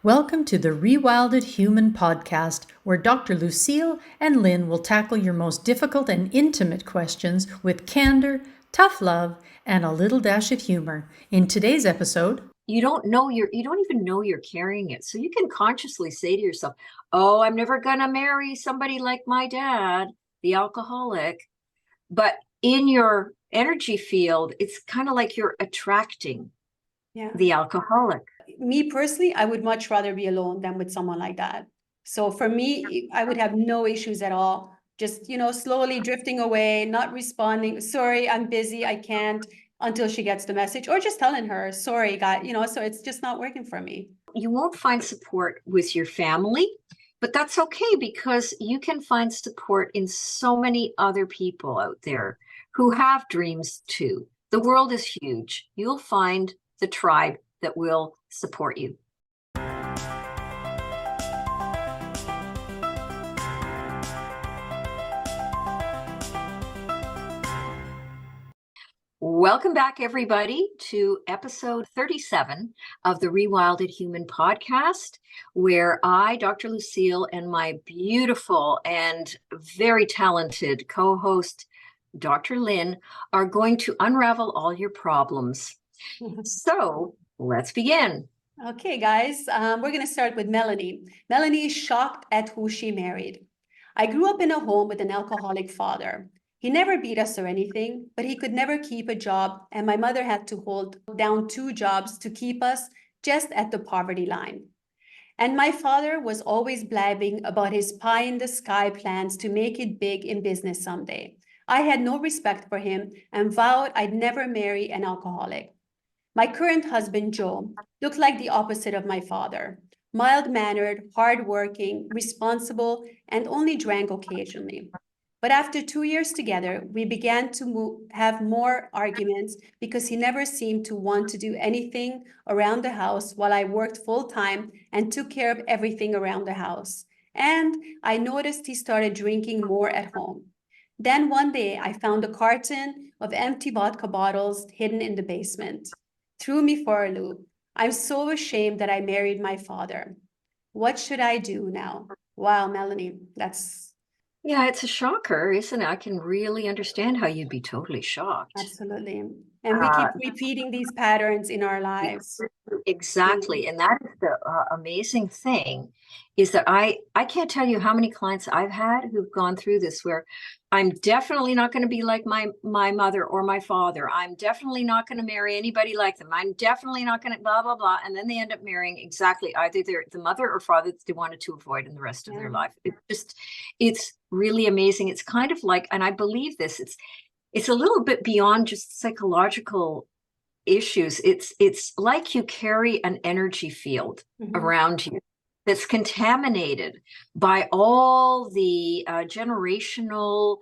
Welcome to the Rewilded Human podcast, where Dr. Lucille and Lynn will tackle your most difficult and intimate questions with candor, tough love, and a little dash of humor. In today's episode, you don't even know you're carrying it. So you can consciously say to yourself, oh, I'm never gonna marry somebody like my dad, the alcoholic. But in your energy field, it's kind of like you're attracting the alcoholic. Me personally, I would much rather be alone than with someone like that. So for me, I would have no issues at all. Just, slowly drifting away, not responding. Sorry, I'm busy. I can't, until she gets the message, or just telling her, sorry, God, so it's just not working for me. You won't find support with your family, but that's okay, because you can find support in so many other people out there who have dreams too. The world is huge. You'll find the tribe that will support you. Welcome back, everybody, to episode 37 of the Rewilded Human podcast, where I, Dr. Lucille, and my beautiful and very talented co-host, Dr. Lynn, are going to unravel all your problems. So let's begin. Okay, guys, we're going to start with Melanie. Melanie is shocked at who she married. I grew up in a home with an alcoholic father. He never beat us or anything, but he could never keep a job, and my mother had to hold down 2 jobs to keep us just at the poverty line. And my father was always blabbing about his pie-in-the-sky plans to make it big in business someday. I had no respect for him and vowed I'd never marry an alcoholic. My current husband, Joe, looked like the opposite of my father. Mild-mannered, hardworking, responsible, and only drank occasionally. But after 2 years together, we began to have more arguments because he never seemed to want to do anything around the house while I worked full-time and took care of everything around the house. And I noticed he started drinking more at home. Then one day, I found a carton of empty vodka bottles hidden in the basement. Threw me for a loop. I'm so ashamed that I married my father. What should I do now? Wow, Melanie, Yeah, it's a shocker, isn't it? I can really understand how you'd be totally shocked. Absolutely. And we keep repeating these patterns in our lives. Exactly. And that is the amazing thing, is that I can't tell you how many clients I've had who've gone through this, where I'm definitely not going to be like my mother or my father. I'm definitely not going to marry anybody like them. I'm definitely not going to blah, blah, blah. And then they end up marrying exactly either the mother or father that they wanted to avoid in the rest of their life. It's really amazing. It's kind of like, and I believe this, it's a little bit beyond just psychological issues. It's like you carry an energy field around you that's contaminated by all the generational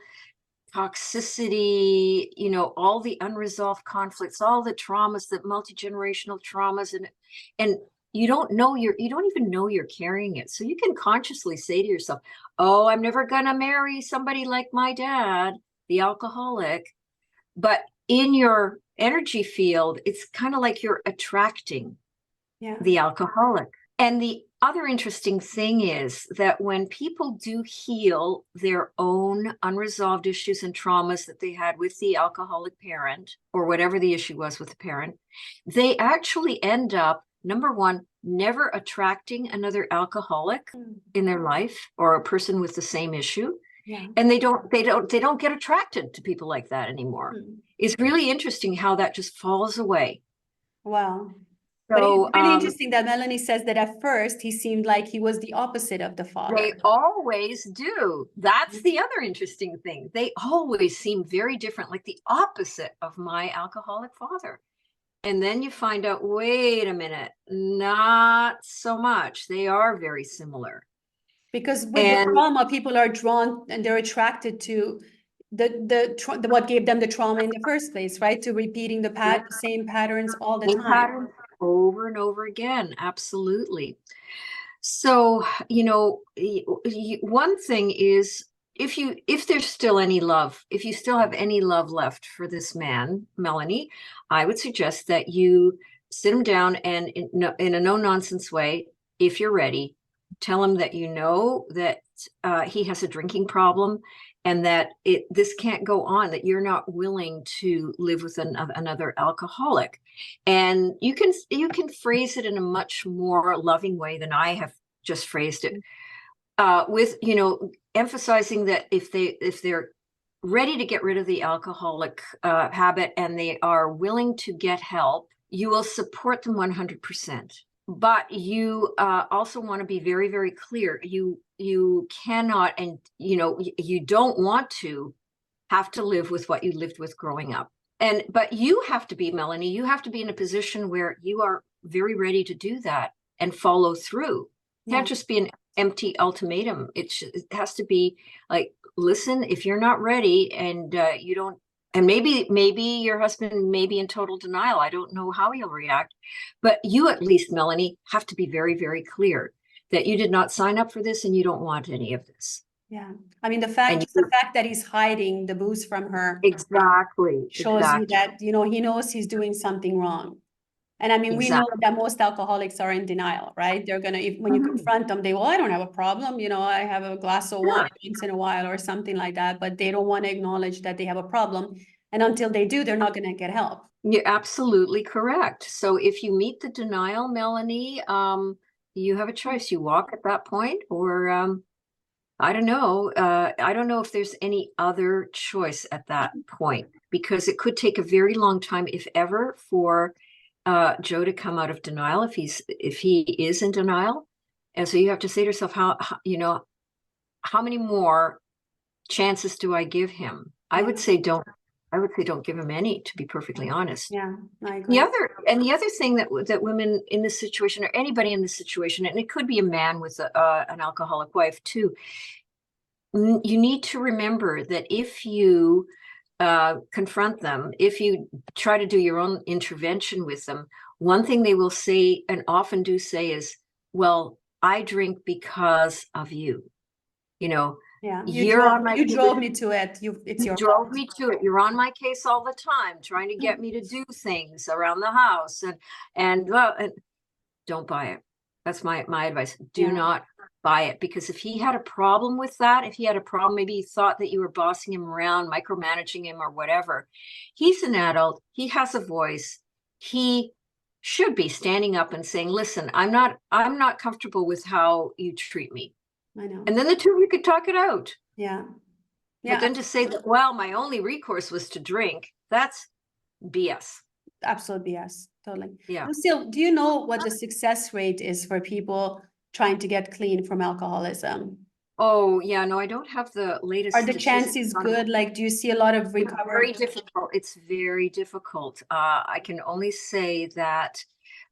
toxicity, all the unresolved conflicts, all the traumas, the multi-generational traumas, and you don't even know you're carrying it. So you can consciously say to yourself, oh, I'm never gonna marry somebody like my dad, the alcoholic. But in your energy field, it's kind of like you're attracting the alcoholic. And the other interesting thing is that when people do heal their own unresolved issues and traumas that they had with the alcoholic parent, or whatever the issue was with the parent, they actually end up, number one, never attracting another alcoholic in their life, or a person with the same issue. Yeah. And they don't get attracted to people like that anymore. It's really interesting how that just falls away. Wow. So, but it's really interesting that Melanie says that at first he seemed like he was the opposite of the father. They always do. That's the other interesting thing. They always seem very different, like the opposite of my alcoholic father. And then you find out, wait a minute, not so much. They are very similar. Because with the trauma, people are drawn and they're attracted to the what gave them the trauma in the first place, right? To repeating the same patterns all the time. Over and over again. Absolutely. So, one thing is, if there's still any love, if you still have any love left for this man, Melanie, I would suggest that you sit him down and in a no-nonsense way, if you're ready, tell him that you know that he has a drinking problem and that this can't go on, that you're not willing to live with another alcoholic. And you can phrase it in a much more loving way than I have just phrased it, with, you know, emphasizing that if they're ready to get rid of the alcoholic habit and they are willing to get help, you will support them 100%. But you also want to be very, very clear. You cannot, and you know, you don't want to have to live with what you lived with growing up. But you have to be, Melanie, you have to be in a position where you are very ready to do that and follow through. It can't just be an empty ultimatum. It has to be like, listen, if you're not ready and you don't, and maybe your husband may be in total denial. I don't know how he'll react, but you at least, Melanie, have to be very, very clear that you did not sign up for this and you don't want any of this. Yeah. I mean, the fact that he's hiding the booze from her exactly shows you that, you know, he knows he's doing something wrong. And I mean, we know that most alcoholics are in denial, right? They're going to, when you confront them, they, well, I don't have a problem. You know, I have a glass of wine once in a while or something like that, but they don't want to acknowledge that they have a problem. And until they do, they're not going to get help. You're absolutely correct. So if you meet the denial, Melanie, you have a choice. You walk at that point, or I don't know. I don't know if there's any other choice at that point, because it could take a very long time, if ever, for Joe to come out of denial, if he is in denial. And so you have to say to yourself, how how many more chances do I give him? I would say don't give him any, to be perfectly honest. Yeah, I agree. The other thing that women in this situation, or anybody in this situation, and it could be a man with an alcoholic wife too, you need to remember that if you confront them, if you try to do your own intervention with them, one thing they will say, and often do say, is, well, I drink because of you. You know, yeah, you drove me to it. It's your drove fault. me to it. You're on my case all the time, trying to get me to do things around the house, and don't buy it. That's my advice. Do not buy it, because if he had a problem with that, if he had a problem, maybe he thought that you were bossing him around, micromanaging him or whatever. He's an adult. He has a voice. He should be standing up and saying, listen, I'm not comfortable with how you treat me. I know. And then the two of you could talk it out. Yeah. But then to say that, well, my only recourse was to drink, that's BS. Absolute BS. Totally. Yeah. Lucille, do you know what the success rate is for people trying to get clean from alcoholism? Oh, yeah, no, I don't have the latest. Are the chances good? Like, do you see a lot of recovery? Very difficult. It's very difficult. I can only say that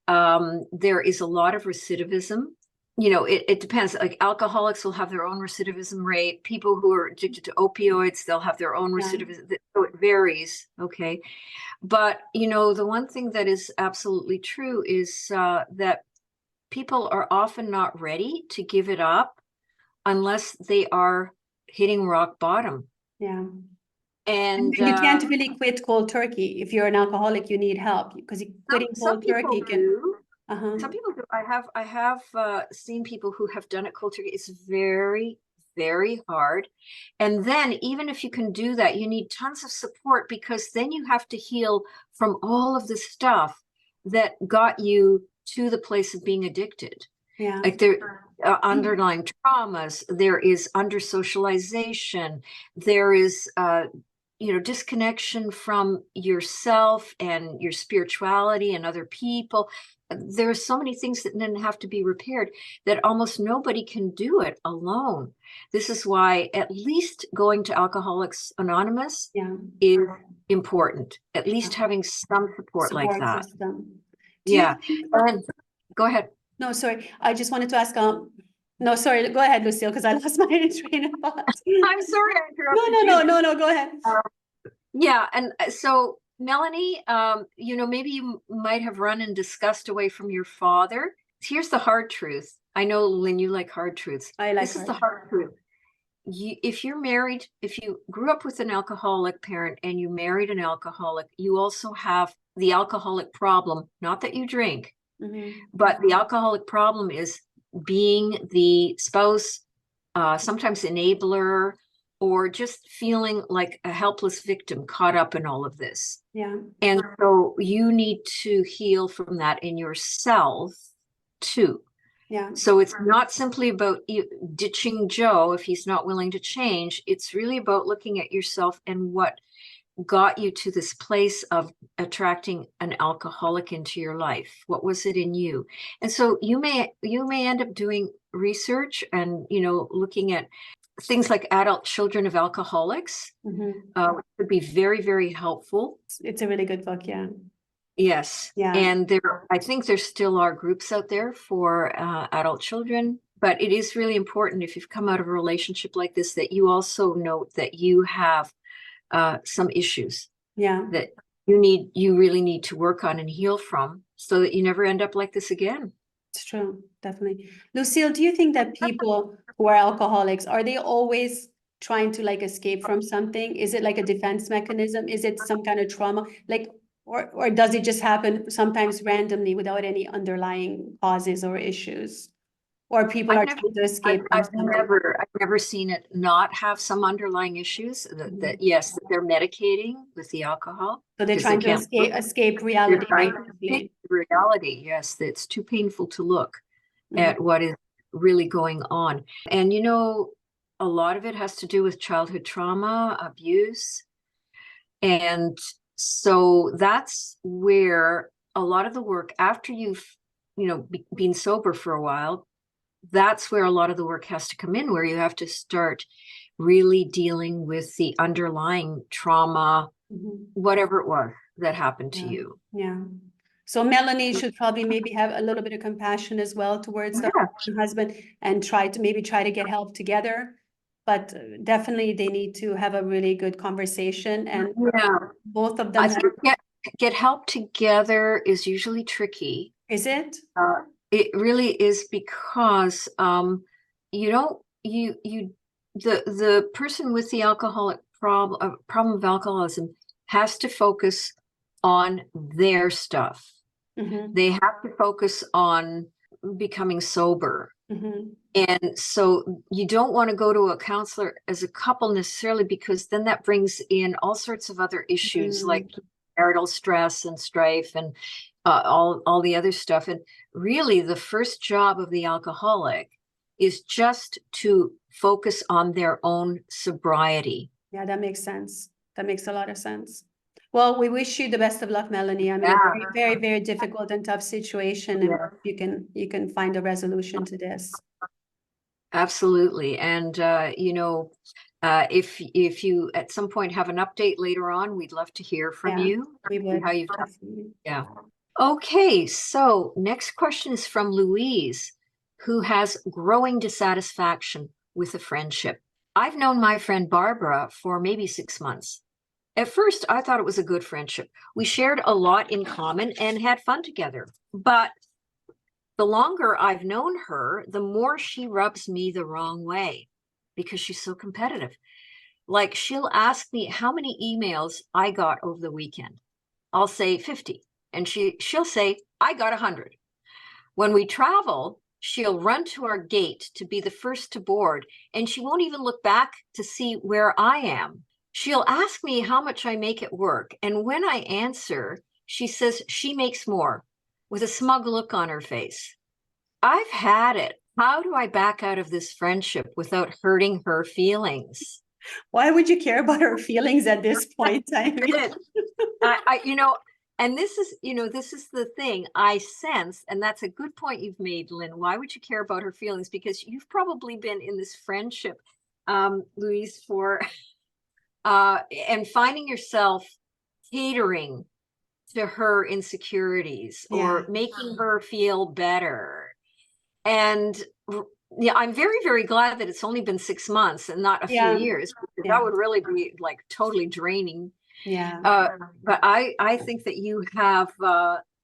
there is a lot of recidivism. You know, it depends. Like, alcoholics will have their own recidivism rate. People who are addicted to opioids, they'll have their own recidivism. So it varies. Okay. But, you know, the one thing that is absolutely true is that people are often not ready to give it up unless they are hitting rock bottom. Yeah. And you can't really quit cold turkey. If you're an alcoholic, you need help, because quitting cold turkey can. Some people do. I have seen people who have done it cold turkey. It's very, very hard. And then even if you can do that, you need tons of support, because then you have to heal from all of the stuff that got you to the place of being addicted. Yeah. Like, there underlying traumas, there is under socialization, there is disconnection from yourself and your spirituality and other people. There are so many things that then have to be repaired, that almost nobody can do it alone. This is why at least going to Alcoholics Anonymous is important. At least having some support like that. And go ahead. No, sorry. I just wanted to ask. No, sorry. Go ahead, Lucille, because I lost my train of thought. I'm sorry. I interrupted No. Go ahead. Yeah, and so Melanie, maybe you might have run in disgust away from your father. Here's the hard truth. I know, Lynn, you like hard truths. This is the hard truth. If you're married, if you grew up with an alcoholic parent and you married an alcoholic, you also have the alcoholic problem. Not that you drink, but the alcoholic problem is being the spouse, sometimes enabler, or just feeling like a helpless victim caught up in all of this. Yeah. And so you need to heal from that in yourself too. Yeah. So it's not simply about ditching Joe if he's not willing to change. It's really about looking at yourself and what got you to this place of attracting an alcoholic into your life. What was it in you? And so you may end up doing research and, looking at things like adult children of alcoholics, which would be very, very helpful. It's a really good book. Yeah. Yes. Yeah. And I think there still are groups out there for adult children, but it is really important if you've come out of a relationship like this, that you also note that you have some issues that you really need to work on and heal from, so that you never end up like this again. It's true. Definitely. Lucille, do you think that people who are alcoholics, are they always trying to like escape from something? Is it like a defense mechanism? Is it some kind of trauma? Like, or does it just happen sometimes randomly without any underlying causes or issues? Or people are trying to escape from something? I've never seen it not have some underlying issues that yes, that they're medicating with the alcohol. So they're trying to escape reality. Reality, yes. It's too painful to look at what is really going on. And a lot of it has to do with childhood trauma, abuse. And so that's where a lot of the work, after you've been sober for a while, that's where a lot of the work has to come in, where you have to start really dealing with the underlying trauma, whatever it was that happened to you. Yeah. So Melanie should probably maybe have a little bit of compassion as well towards her husband, and try to get help together. But definitely they need to have a really good conversation, and both of them. I think get help together is usually tricky. Is it? It really is, because the person with the alcoholic problem of alcoholism has to focus on their stuff. They have to focus on becoming sober. And so you don't want to go to a counselor as a couple necessarily, because then that brings in all sorts of other issues like marital stress and strife and all the other stuff. And really the first job of the alcoholic is just to focus on their own sobriety. Yeah, that makes sense. That makes a lot of sense. Well, we wish you the best of luck, Melanie. I mean, a very, very, very difficult and tough situation, and you can find a resolution to this. Absolutely. And if you at some point have an update later on, we'd love to hear from you. We would. How you've done. Yeah. Okay, so next question is from Louise, who has growing dissatisfaction with a friendship. I've known my friend Barbara for maybe 6 months. At first, I thought it was a good friendship. We shared a lot in common and had fun together. But the longer I've known her, the more she rubs me the wrong way, because she's so competitive. Like, she'll ask me how many emails I got over the weekend. I'll say 50. And she'll say, I got 100. When we travel, she'll run to our gate to be the first to board, and she won't even look back to see where I am. She'll ask me how much I make at work, and when I answer, she says she makes more, with a smug look on her face. I've had it. How do I back out of this friendship without hurting her feelings? Why would you care about her feelings at this point? I mean, and this is the thing I sense, and that's a good point you've made, Lynn. Why would you care about her feelings? Because you've probably been in this friendship, Louise, for and finding yourself catering to her insecurities or making her feel better. And I'm very, very glad that it's only been 6 months and not a few years, because that would really be like totally draining. But I think that you have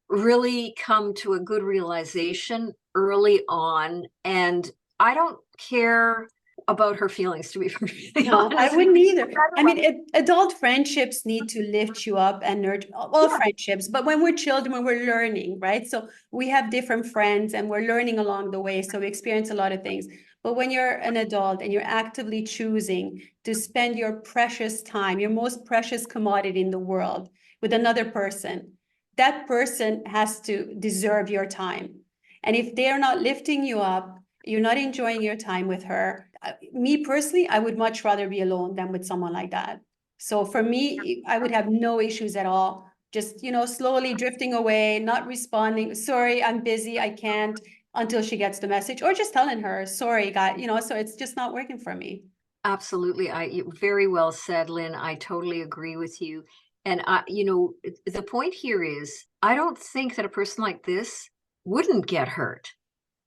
really come to a good realization early on, and I don't care about her feelings, to be perfectly No, I honest. wouldn't either. I mean, adult friendships need to lift you up and nurture all friendships. But when we're children, when we're learning, right? So we have different friends and we're learning along the way. So we experience a lot of things. But when you're an adult and you're actively choosing to spend your precious time, your most precious commodity in the world with another person, that person has to deserve your time. And if they're not lifting you up, you're not enjoying your time with her. Me personally, I would much rather be alone than with someone like that. So for me, I would have no issues at all. Just, slowly drifting away, not responding. Sorry, I'm busy. I can't, until she gets the message, or just telling her, sorry, guy, so it's just not working for me. Absolutely. Very well said, Lynn. I totally agree with you. And the point here is, I don't think that a person like this wouldn't get hurt,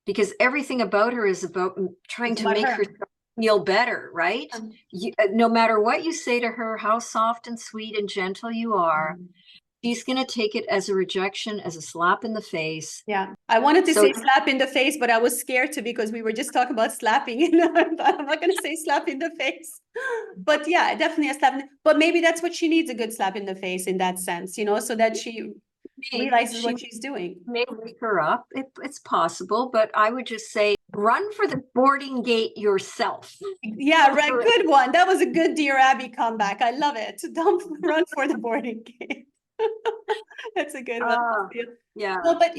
because everything about her is about trying It's to about make her. her feel better, right? No matter what you say to her, how soft and sweet and gentle you are, she's going to take it as a rejection, as a slap in the face. Yeah, I wanted to say slap in the face, but I was scared to, because we were just talking about slapping. I'm not going to say slap in the face. But yeah, definitely a slap. But maybe that's what she needs, a good slap in the face in that sense, so that she realizes what she's doing. May wake her up. It's possible, but I would just say, run for the boarding gate yourself. Yeah, right. Good one. That was a good Dear Abby comeback. I love it. Don't run for the boarding gate. That's a good one. Yeah. No, but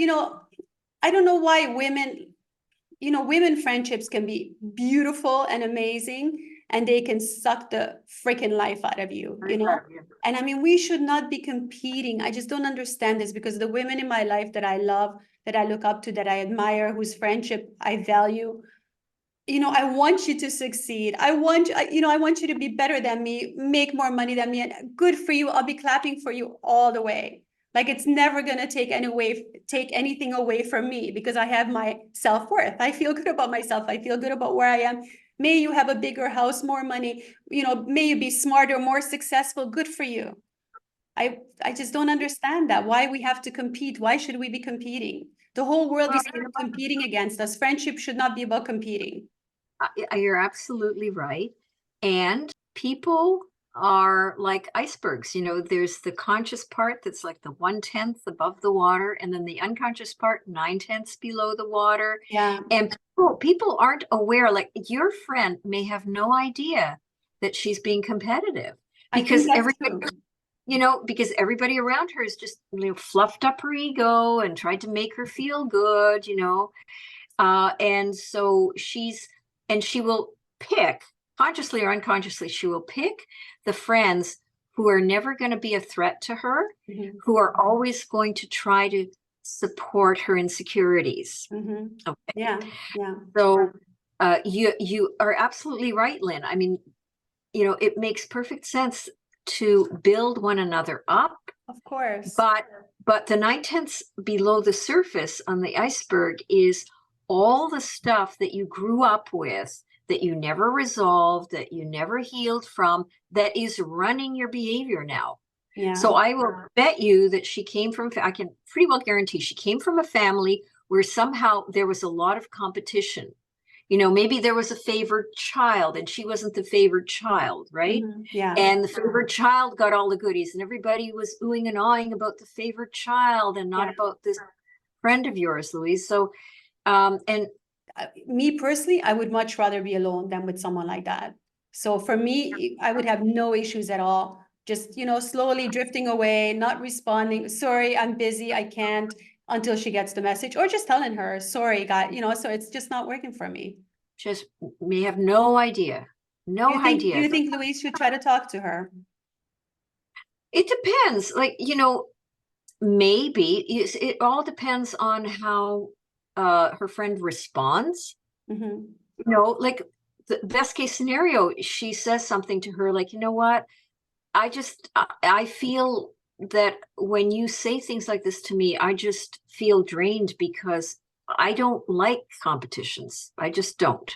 I don't know why women friendships can be beautiful and amazing, and they can suck the freaking life out of you, And I mean, we should not be competing. I just don't understand this, because the women in my life that I love, that I look up to, that I admire, whose friendship I value, I want you to succeed. I want you to be better than me, make more money than me, and good for you. I'll be clapping for you all the way. Like, it's never going to take anything away from me, because I have my self-worth. I feel good about myself. I feel good about where I am. May you have a bigger house, more money, may you be smarter, more successful. Good for you. I just don't understand that. Why we have to compete? Why should we be competing? The whole world is competing against us. Friendship should not be about competing. You're absolutely right. And people are like icebergs. There's the conscious part that's like the 1/10 above the water, and then the unconscious part 9/10 below the water. Yeah. And people aren't aware. Like, your friend may have no idea that she's being competitive, because because everybody around her is just fluffed up her ego and tried to make her feel good. And so she will pick, consciously or unconsciously, she will pick the friends who are never going to be a threat to her, who are always going to try to support her insecurities. Okay. Yeah. So you are absolutely right, Lynn. I mean, it makes perfect sense to build one another up. Of course. But the 9/10 below the surface on the iceberg is all the stuff that you grew up with, that you never resolved, that you never healed from, that is running your behavior now. Yeah. So I will bet you that I can pretty well guarantee she came from a family where somehow there was a lot of competition. Maybe there was a favored child and she wasn't the favored child, right? Yeah. And the favored child got all the goodies, and everybody was oohing and awing about the favored child and not about this friend of yours, Louise. So, and me personally, I would much rather be alone than with someone like that. So for me, I would have no issues at all. Just, slowly drifting away, not responding. Sorry, I'm busy. I can't, until she gets the message, or just telling her, sorry, guy, so it's just not working for me. Just may have no idea. No idea. Do you think Louise should try to talk to her? It depends. Like, maybe it all depends on how her friend responds. Like, the best case scenario, she says something to her like, you know what, I feel that when you say things like this to me, I just feel drained, because I don't like competitions. I just don't.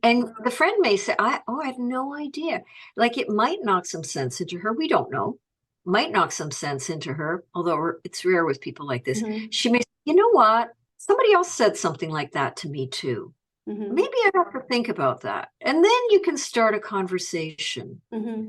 And the friend may say, I had no idea. Like, it might knock some sense into her. We don't know. Might knock some sense into her, although it's rare with people like this. She may say, you know what? Somebody else said something like that to me too. Mm-hmm. Maybe I have to think about that. And then you can start a conversation. Mm-hmm.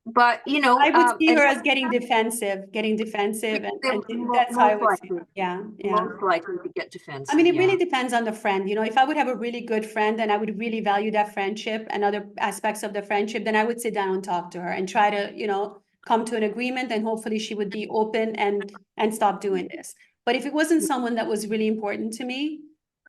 But, I would see and her as getting defensive, and that's how I most would see. likely, Yeah, yeah. most likely to get I defensive. mean, it Yeah. really depends on the friend. You know, if I would have a really good friend and I would really value that friendship and other aspects of the friendship, then I would sit down and talk to her and try to, come to an agreement, and hopefully she would be open and stop doing this. But if it wasn't someone that was really important to me,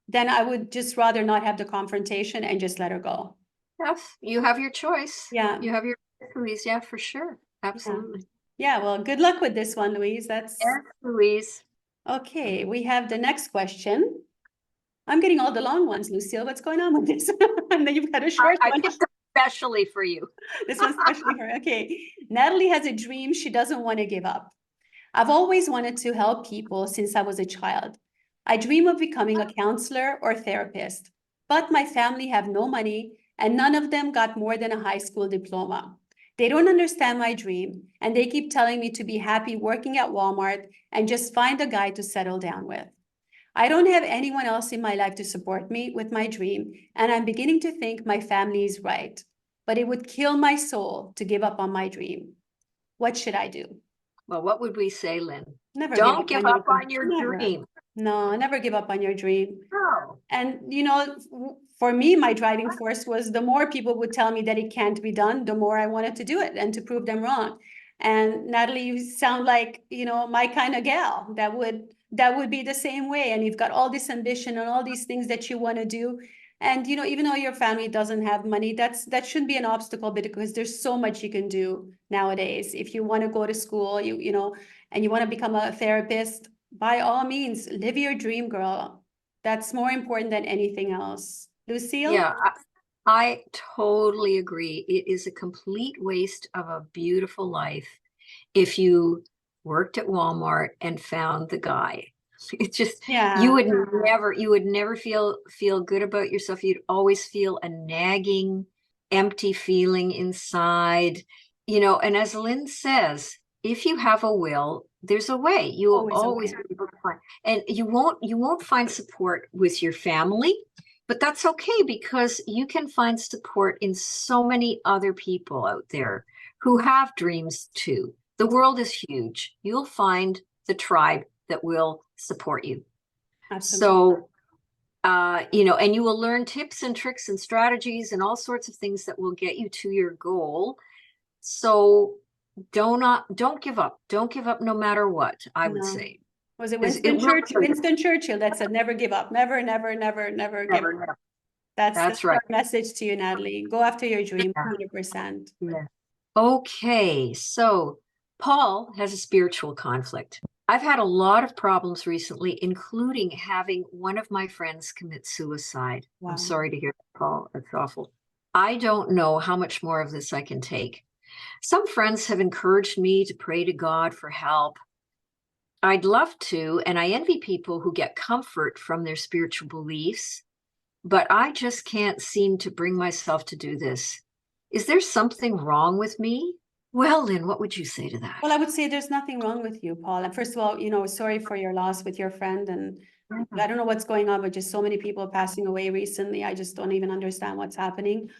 then I would just rather not have the confrontation and just let her go. Yes, you have your choice. Yeah, You have your choice, Louise. Yeah, for sure. yeah. Absolutely. Yeah, well, good luck with this one, Louise. That's Yes, Louise. okay. We have the next question. I'm getting all the long ones, Lucille. What's going on with this? And then you've got a short I one. picked them especially for you. This one's especially her. Okay. Natalie has a dream she doesn't want to give up. I've always wanted to help people since I was a child. I dream of becoming a counselor or therapist, but my family have no money and none of them got more than a high school diploma. They don't understand my dream and they keep telling me to be happy working at Walmart and just find a guy to settle down with. I don't have anyone else in my life to support me with my dream, and I'm beginning to think my family is right. But it would kill my soul to give up on my dream. What should I do? Well, what would we say, Lynn? Never Don't give up on your Never. dream. No, never give up on your dream. No. And, for me, my driving force was the more people would tell me that it can't be done, the more I wanted to do it and to prove them wrong. And Natalie, you sound like, my kind of gal that would be the same way. And you've got all this ambition and all these things that you want to do. And, even though your family doesn't have money, that shouldn't be an obstacle because there's so much you can do nowadays. If you want to go to school, and you want to become a therapist, by all means, live your dream, girl. That's more important than anything else. Lucille? Yeah, I totally agree. It is a complete waste of a beautiful life if you worked at Walmart and found the guy. It's just Yeah. you would never feel good about yourself. You'd always feel a nagging, empty feeling inside. And as Lynn says, if you have a will, there's a way. You will always way. be able to find, and you won't find support with your family. But that's okay because you can find support in so many other people out there who have dreams too. The world is huge. You'll find the tribe that will support you. Absolutely. So, and you will learn tips and tricks and strategies and all sorts of things that will get you to your goal. So don't give up. Don't give up no matter what, I would say. Was it Winston Churchill that said, never give up, never, never, never, never give up. Never. That's right. our message to you, Natalie. Go after your dream, 100%. Yeah. Okay, so Paul has a spiritual conflict. I've had a lot of problems recently, including having one of my friends commit suicide. Wow. I'm sorry to hear that, Paul. That's awful. I don't know how much more of this I can take. Some friends have encouraged me to pray to God for help. I'd love to, and I envy people who get comfort from their spiritual beliefs, but I just can't seem to bring myself to do this. Is there something wrong with me? Well, Lynn, what would you say to that? Well, I would say there's nothing wrong with you, Paul. And first of all, sorry for your loss with your friend. And I don't know what's going on, but just so many people passing away recently. I just don't even understand what's happening.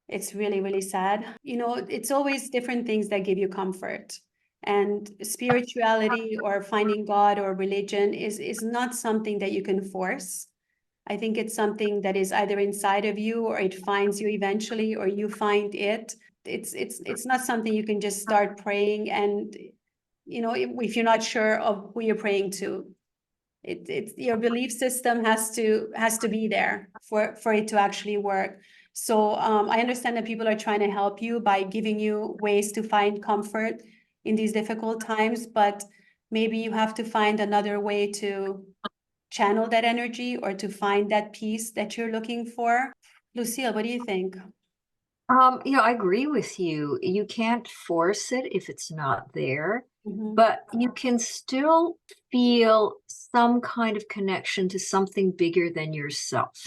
It's really, really sad. It's always different things that give you comfort. And spirituality or finding God or religion is not something that you can force. I think it's something that is either inside of you or it finds you eventually or you find it. It's not something you can just start praying and if you're not sure of who you're praying to. It's your belief system has to be there for it to actually work. So I understand that people are trying to help you by giving you ways to find comfort in these difficult times, but maybe you have to find another way to channel that energy or to find that peace that you're looking for. Lucille, what do you think? I agree with you. You can't force it if it's not there, but you can still feel some kind of connection to something bigger than yourself,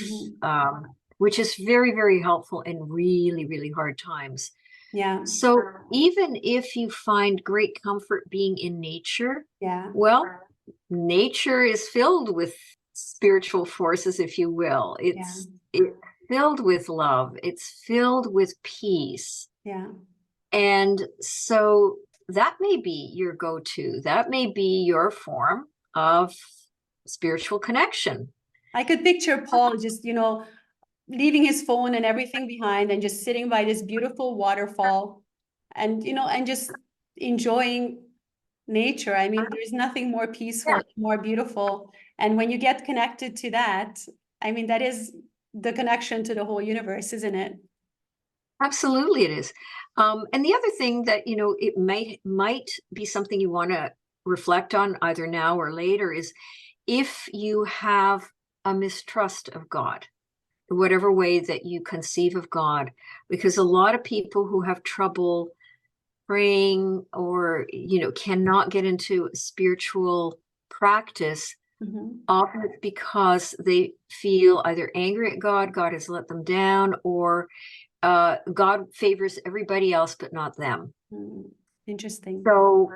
which is very, very helpful in really, really hard times. Yeah. So even if you find great comfort being in nature, well, nature is filled with spiritual forces, if you will. It's filled with love. It's filled with peace. Yeah. And so that may be your go-to. That may be your form of spiritual connection. I could picture Paul just, leaving his phone and everything behind and just sitting by this beautiful waterfall and, and just enjoying nature. I mean, there's nothing more peaceful, more beautiful. And when you get connected to that, I mean, that is the connection to the whole universe, isn't it? Absolutely it is. And the other thing that, it might be something you want to reflect on either now or later is if you have a mistrust of God, whatever way that you conceive of God, because a lot of people who have trouble praying or, cannot get into spiritual practice, often it's because they feel either angry at God, God has let them down, or God favors everybody else but not them. Interesting. So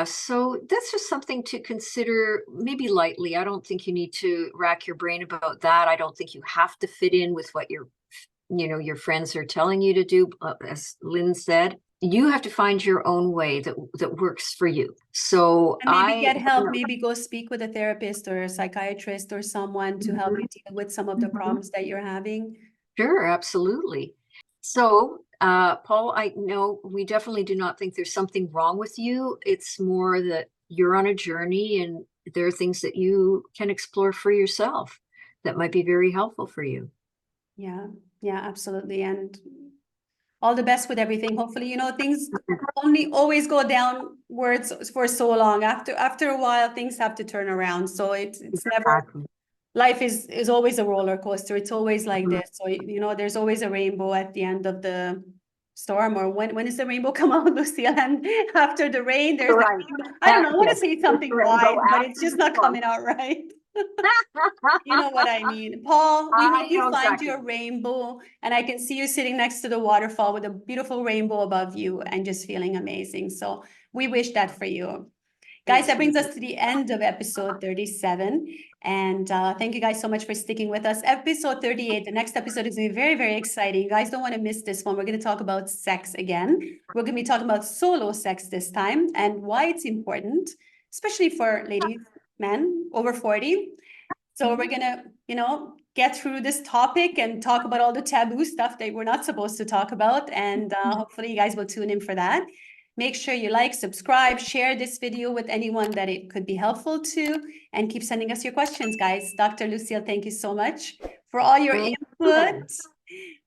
so that's just something to consider, maybe lightly. I don't think you need to rack your brain about that. I don't think you have to fit in with what your friends are telling you to do. As Lynn said, you have to find your own way that works for you. So and maybe get help, maybe go speak with a therapist or a psychiatrist or someone to help you deal with some of the problems that you're having. Sure, absolutely. So, Paul, I know we definitely do not think there's something wrong with you. It's more that you're on a journey and there are things that you can explore for yourself that might be very helpful for you. Yeah, absolutely. And all the best with everything. Hopefully, things only always go downwards for so long. After a while, things have to turn around. So it's never, life is always a roller coaster. It's always like this. So, there's always a rainbow at the end of the storm. Or when is the rainbow come out, Lucille? And after the rain, there's I don't know, I want to say something wise, but it's just not coming out right. You know what I mean. Paul, we hope you find your rainbow, and I can see you sitting next to the waterfall with a beautiful rainbow above you and just feeling amazing. So we wish that for you. Guys, that brings us to the end of episode 37. And thank you guys so much for sticking with us. Episode 38, the next episode is going to be very, very exciting. You guys don't want to miss this one. We're going to talk about sex again. We're going to be talking about solo sex this time and why it's important, especially for ladies, men over 40. So we're going to, get through this topic and talk about all the taboo stuff that we're not supposed to talk about. And hopefully you guys will tune in for that. Make sure you like, subscribe, share this video with anyone that it could be helpful to, and keep sending us your questions, guys. Dr. Lucille, thank you so much for all your input.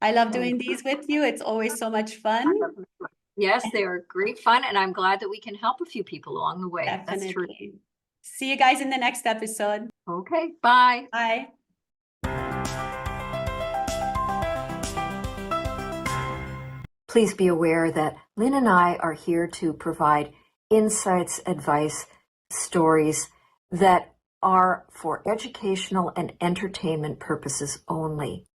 I love doing these with you. It's always so much fun. Yes, they are great fun, and I'm glad that we can help a few people along the way. Definitely. That's true. See you guys in the next episode. Okay, bye. Bye. Please be aware that Lynn and I are here to provide insights, advice, stories that are for educational and entertainment purposes only.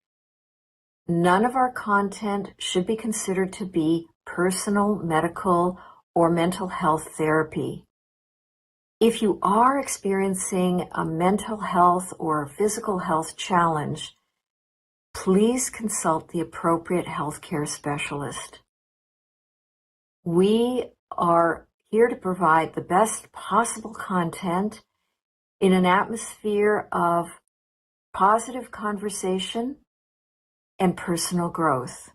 None of our content should be considered to be personal, medical, or mental health therapy. If you are experiencing a mental health or physical health challenge, please consult the appropriate healthcare specialist. We are here to provide the best possible content in an atmosphere of positive conversation and personal growth.